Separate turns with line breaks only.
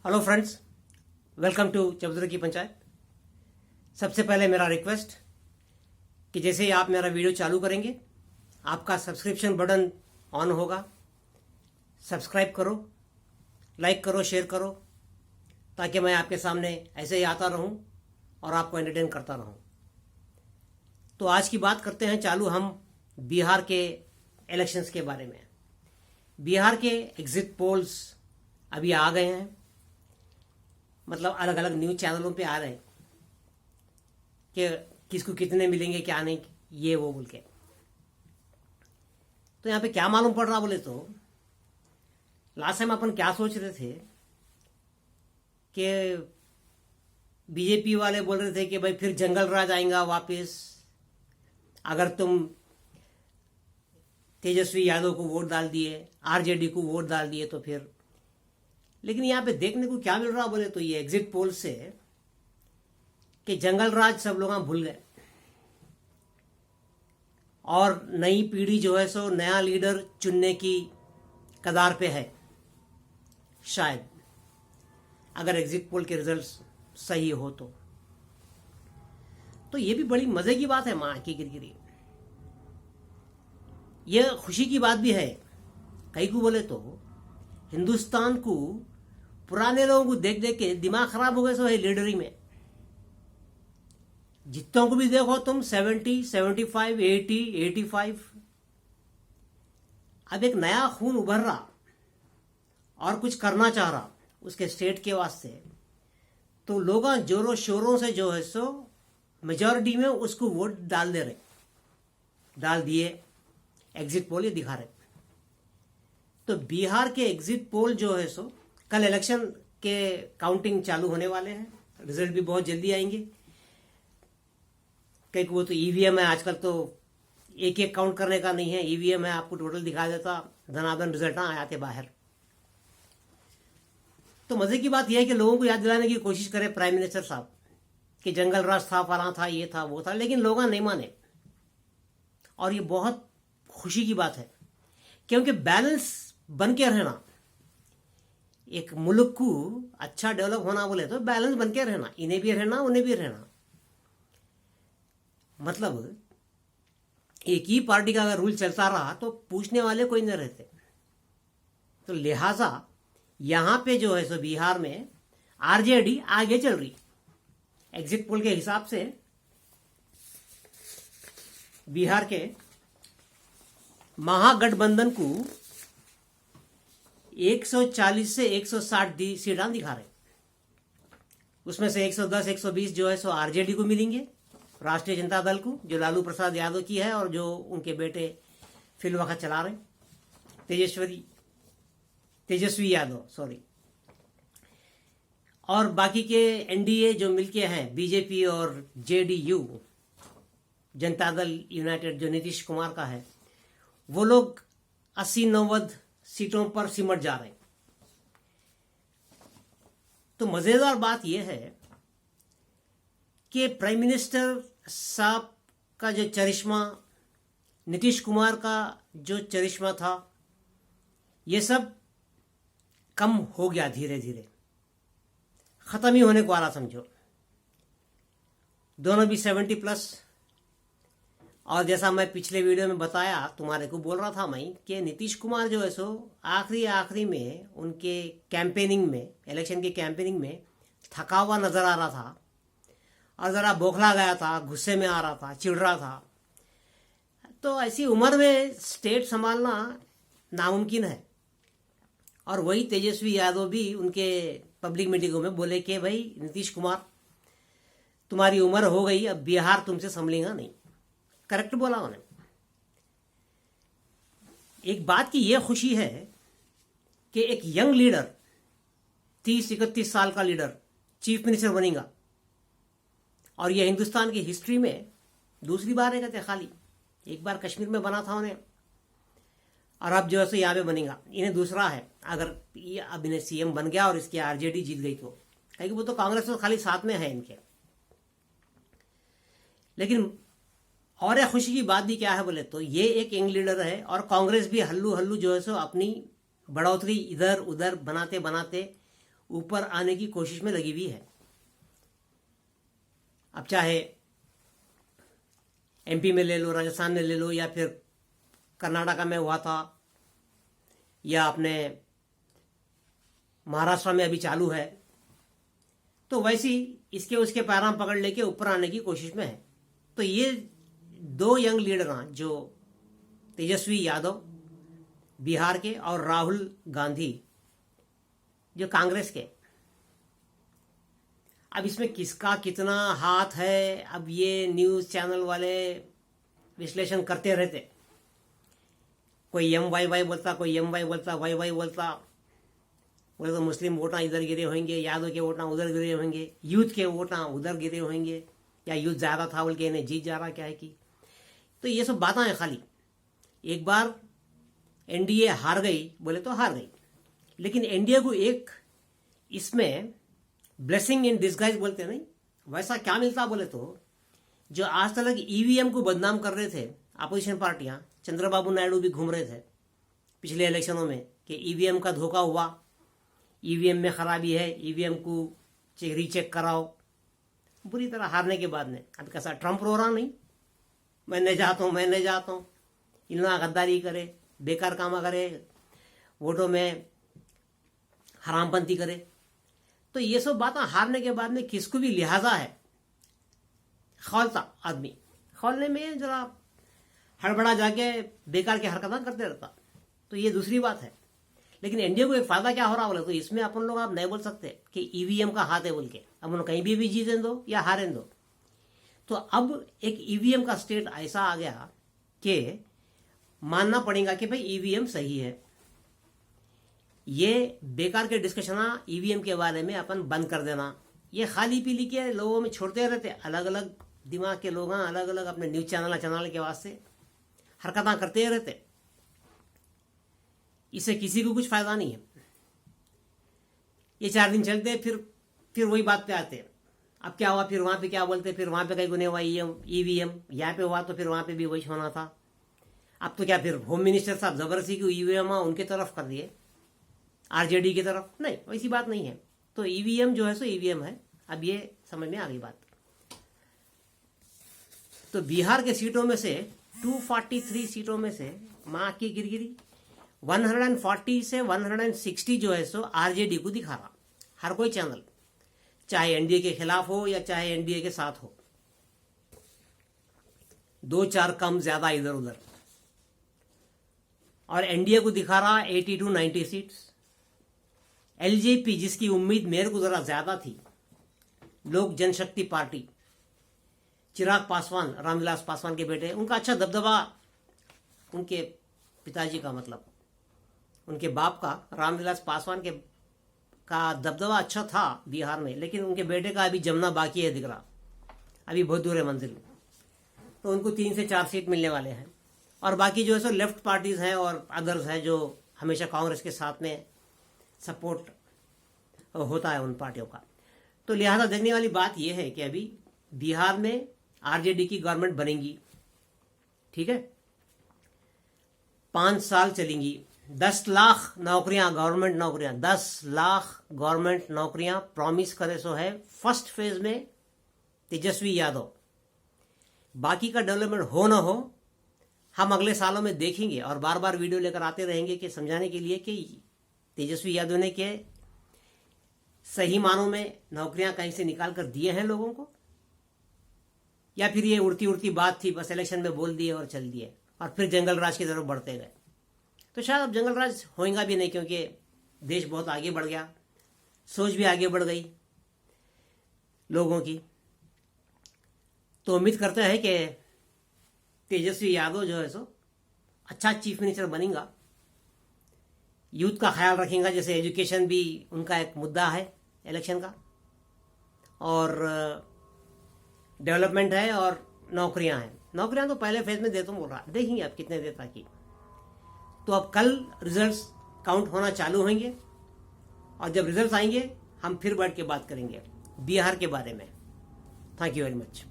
Hello friends, welcome to चबूतरे की पंचायत। सबसे पहले मेरा रिक्वेस्ट कि जैसे ही आप मेरा वीडियो चालू करेंगे आपका सब्सक्रिप्शन बटन ऑन होगा। सब्सक्राइब करो, लाइक करो, शेयर करो, ताकि मैं आपके सामने ऐसे ही आता रहूं और आपको एंटरटेन करता रहूं। तो आज की बात करते हैं चालू हम बिहार के इलेक्शंस के बारे में। बिहार के एग्जिट पोल्स अभी आ गए हैं, मतलब अलग अलग न्यूज चैनलों पे आ रहे हैं कि किसको कितने मिलेंगे, क्या नहीं, ये वो बोल के। तो यहाँ पे क्या मालूम पड़ रहा बोले तो लास्ट टाइम अपन क्या सोच रहे थे कि बीजेपी वाले बोल रहे थे कि भाई फिर जंगल राज आएगा वापस, अगर तुम तेजस्वी यादव को वोट डाल दिए, आरजेडी को वोट डाल दिए तो फिर। लेकिन यहाँ पे देखने को क्या मिल रहा बोले तो ये एग्जिट पोल से कि जंगल राज सब लोग भूल गए और नई पीढ़ी जो है सो नया लीडर चुनने की कगार पे है, शायद, अगर एग्जिट पोल के रिजल्ट्स सही हो तो ये भी बड़ी मजे की बात है। मां की गिरगिरी, यह खुशी की बात भी है। कई को बोले तो हिंदुस्तान को पुराने लोगों को देख देख के दिमाग खराब हो गए सो है लीडरी में। जितनों को भी देखो तुम 70, 75, 80, 85। अब एक नया खून उभर रहा और कुछ करना चाह रहा उसके स्टेट के वास्ते, तो लोग जोरों शोरों से जो है सो मेजॉरिटी में उसको वोट डाल दिए। एग्जिट पोल ये दिखा रहे। तो बिहार के एग्जिट पोल जो है सो कल इलेक्शन के काउंटिंग चालू होने वाले हैं, रिजल्ट भी बहुत जल्दी आएंगे। कई को वो तो ईवीएम है, आजकल तो एक एक काउंट करने का नहीं है, ईवीएम है, आपको टोटल दिखा देता, धनाधन रिजल्ट आते बाहर। तो मजे की बात यह है कि लोगों को याद दिलाने की कोशिश करे प्राइम मिनिस्टर साहब कि जंगल राज था, फला था, ये था, वो था, लेकिन लोग नहीं माने। और ये बहुत खुशी की बात है, क्योंकि बैलेंस बन के रहना, एक मुल्क को अच्छा डेवलप होना बोले तो बैलेंस बन के रहना, इन्हें भी रहना, उन्हें भी रहना। मतलब एक ही पार्टी का अगर रूल चलता रहा तो पूछने वाले कोई नहीं रहते। तो लिहाजा यहां पे जो है सो बिहार में आरजेडी आगे चल रही। एग्जिट पोल के हिसाब से बिहार के महागठबंधन को 140 से 160 सीटें दिखा रहे। उसमें से 110, 120 जो है सो आरजेडी को मिलेंगे, राष्ट्रीय जनता दल को, जो लालू प्रसाद यादव की है और जो उनके बेटे फिलवाखा चला रहे, तेजस्वी यादव, सॉरी। और बाकी के एनडीए जो मिलके हैं, बीजेपी और जेडीयू, जनता दल यूनाइटेड जो नीतीश कुमार का है, वो लोग 80-90 सीटों पर सिमट जा रहे हैं। तो मजेदार बात यह है कि प्राइम मिनिस्टर साहब का जो चरिश्मा, नीतीश कुमार का जो चरिश्मा था, यह सब कम हो गया, धीरे धीरे खत्म ही होने को आ रहा समझो। दोनों भी 70+। और जैसा मैं पिछले वीडियो में बताया, तुम्हारे को बोल रहा था मैं कि नीतीश कुमार जो है सो आखिरी में उनके कैंपेनिंग में, इलेक्शन की कैंपेनिंग में थका हुआ नजर आ रहा था और ज़रा बौखला गया था, गुस्से में आ रहा था, चिढ़ रहा था। तो ऐसी उम्र में स्टेट संभालना नामुमकिन है। और वही तेजस्वी यादव भी उनके पब्लिक मीटिंगों में बोले कि भाई नीतीश कुमार, तुम्हारी उम्र हो गई, अब बिहार तुमसे संभलेगा नहीं। करेक्ट बोला उन्होंने। एक बात की यह खुशी है कि एक यंग लीडर, 30-31 साल का लीडर चीफ मिनिस्टर बनेगा। और यह हिंदुस्तान की हिस्ट्री में दूसरी बार है, कहते खाली एक बार कश्मीर में बना था उन्हें, और अब जो है सो यहाँ पे बनेगा। इन्हें दूसरा है, अगर अब इन्हें सीएम बन गया और इसकी आरजेडी जीत गई तो, क्योंकि वो तो कांग्रेस तो खाली साथ में है इनके। लेकिन और एक खुशी की बात भी क्या है बोले तो ये एक यंग लीडर है, और कांग्रेस भी हल्लू हल्लू जो है सो अपनी बढ़ोतरी इधर उधर बनाते बनाते ऊपर आने की कोशिश में लगी हुई है। अब चाहे एमपी में ले लो, राजस्थान में ले लो, या फिर कर्नाटका में हुआ था, या अपने महाराष्ट्र में अभी चालू है, तो वैसी इसके उसके पैराम पकड़ लेके ऊपर आने की कोशिश में है। तो ये दो यंग लीडर हैं, जो तेजस्वी यादव बिहार के और राहुल गांधी जो कांग्रेस के। अब इसमें किसका कितना हाथ है, अब ये न्यूज़ चैनल वाले विश्लेषण करते रहते। कोई MYY बोलता, कोई MY बोलता, YY बोलता, बोले तो मुस्लिम वोटा इधर गिरे होंगे, यादव के वोटा उधर गिरे होंगे, यूथ के वोटा उधर गिरे होंगे, या यूथ ज़्यादा था बोल के इन्हें जीत जा रहा क्या है कि। तो ये सब बातें हैं खाली। एक बार एनडीए हार गई बोले तो हार गई, लेकिन एनडीए को एक इसमें ब्लेसिंग इन डिस्गाइज बोलते नहीं, वैसा क्या मिलता बोले तो, जो आज तक ईवीएम को बदनाम कर रहे थे अपोजिशन पार्टियां, चंद्रबाबू नायडू भी घूम रहे थे पिछले इलेक्शनों में कि ईवीएम का धोखा हुआ, ईवीएम में खराबी है, ईवीएम को रीचेक कराओ। बुरी तरह हारने के बाद में अब कैसा ट्रंप रो रहा, नहीं मैं नहीं जाता हूँ, इतना गद्दारी करे, बेकार काम करे, वोटों में हरामपंथी करे। तो ये सब बातें हारने के बाद में किसको भी लिहाजा है, खौलता आदमी, खौलने में जरा हड़बड़ा जाके बेकार की हरकतें करते रहता। तो ये दूसरी बात है। लेकिन एनडीए को एक फायदा क्या हो रहा बोले तो, इसमें अपन लोग आप नहीं बोल सकते कि ईवीएम का हाथ है बोल के, अब उन्हें कहीं भी जीतें दो या हारें दो। तो अब एक ईवीएम का स्टेट ऐसा आ गया कि मानना पड़ेगा कि भाई ईवीएम सही है। ये बेकार के डिस्कशन ईवीएम के बारे में अपन बंद कर देना, ये खाली पीली के लोगों में छोड़ते रहते, अलग अलग दिमाग के लोग अलग अलग अपने न्यूज चैनल के वास्ते हरकतें करते रहते। इससे किसी को कुछ फायदा नहीं है। ये 4 दिन चलते फिर वही बात पे आते। अब क्या हुआ, फिर वहां पे क्या बोलते, फिर वहां पे कहीं गुने हुआ ईवीएम, यहाँ पे हुआ तो फिर वहां पे भी वही होना था। अब तो क्या फिर होम मिनिस्टर साहब जबरदस्ती को ईवीएम उनके तरफ कर दिए, आरजेडी की तरफ नहीं, वैसी बात नहीं है। तो ईवीएम जो है सो ईवीएम है। अब ये समझ में आ गई बात। तो बिहार के सीटों में से 243 सीटों में से माँ की गिरगिरी 140 से 160 जो है सो आरजेडी को दिखा रहा हर कोई चैनल, चाहे एनडीए के खिलाफ हो या चाहे एनडीए के साथ हो, 2-4 कम ज्यादा इधर उधर। और एनडीए को दिखा रहा 80 to 90 सीट्स। एलजेपी जिसकी उम्मीद मेरे को जरा ज्यादा थी, लोक जनशक्ति पार्टी, चिराग पासवान, रामविलास पासवान के बेटे, उनका अच्छा दबदबा, उनके पिताजी का मतलब उनके बाप का रामविलास पासवान के का दबदबा अच्छा था बिहार में, लेकिन उनके बेटे का अभी जमना बाकी है, दिख रहा अभी बहुत दूर है मंजिल। तो उनको 3 से 4 सीट मिलने वाले हैं। और बाकी जो है सो लेफ्ट पार्टीज हैं और अदर्स हैं जो हमेशा कांग्रेस के साथ में सपोर्ट होता है उन पार्टियों का। तो लिहाजा देखने वाली बात यह है कि अभी बिहार में आरजेडी की गवर्नमेंट बनेगी, ठीक है, 5 साल चलेंगी, 10 लाख नौकरियां, गवर्नमेंट नौकरियां, 10 लाख गवर्नमेंट नौकरियां प्रॉमिस करे सो है फर्स्ट फेज में तेजस्वी यादव। बाकी का डेवलपमेंट हो ना हो हम अगले सालों में देखेंगे और बार बार वीडियो लेकर आते रहेंगे कि समझाने के लिए कि तेजस्वी यादव ने के सही मानों में नौकरियां कहीं से निकाल कर दिए हैं लोगों को, या फिर ये उड़ती उड़ती बात थी, बस इलेक्शन में बोल दिए और चल दिए और फिर जंगल राज की तरफ बढ़ते गए। तो शायद अब जंगल राज होएगा भी नहीं, क्योंकि देश बहुत आगे बढ़ गया, सोच भी आगे बढ़ गई लोगों की। तो उम्मीद करते हैं कि तेजस्वी यादव जो है सो अच्छा चीफ मिनिस्टर बनेगा, यूथ का ख्याल रखेगा, जैसे एजुकेशन भी उनका एक मुद्दा है इलेक्शन का, और डेवलपमेंट है और नौकरियां हैं। नौकरियां तो पहले फेज में देता हूँ बोल रहा, देखेंगे अब कितने देता की। तो अब कल रिजल्ट्स काउंट होना चालू होंगे और जब रिजल्ट्स आएंगे हम फिर बैठ के बात करेंगे बिहार के बारे में। Thank you very much.